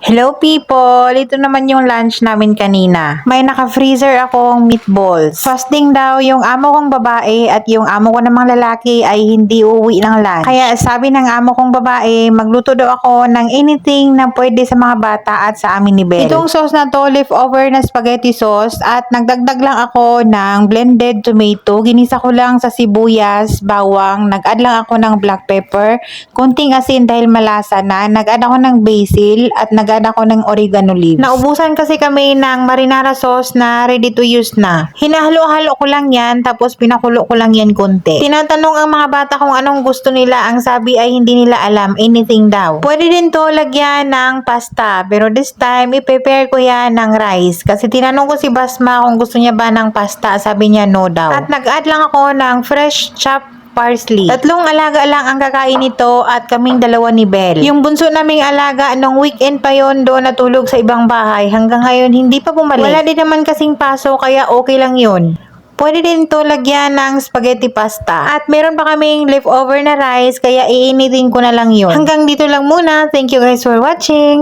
Hello people! Ito naman yung lunch namin kanina. May naka-freezer akong meatballs. Fasting daw yung amo kong babae at yung amo ko namang lalaki ay hindi uuwi ng lunch. Kaya sabi ng amo kong babae, magluto daw ako ng anything na pwede sa mga bata at sa amin ni Belle. Itong sauce na to, leftover na spaghetti sauce at nagdagdag lang ako ng blended tomato. Ginisa ko lang sa sibuyas, bawang, nag-add lang ako ng black pepper, konting asin dahil malasa na, nag-add ako ng basil at nag-add ako ng oregano leaves. Naubusan kasi kami ng marinara sauce na ready to use na. Hinahalo-halo ko lang yan tapos pinakulo ko lang yan konti. Tinatanong ang mga bata kung anong gusto nila. Ang sabi ay hindi nila alam, anything daw. Pwede din to lagyan ng pasta pero this time i-prepare ko yan ng rice kasi tinanong ko si Basma kung gusto niya ba ng pasta. Sabi niya no daw. At nag-add lang ako ng fresh chopped parsley. Tatlong alaga lang ang kakain nito at kaming dalawa ni Belle. Yung bunso naming alaga, nung weekend pa yon doon natulog sa ibang bahay. Hanggang ngayon, hindi pa bumalik. Wala din naman kasing paso, kaya okay lang yun. Pwede din to lagyan ng spaghetti pasta. At meron pa kaming leftover na rice, kaya iinitin ko na lang yun. Hanggang dito lang muna. Thank you guys for watching.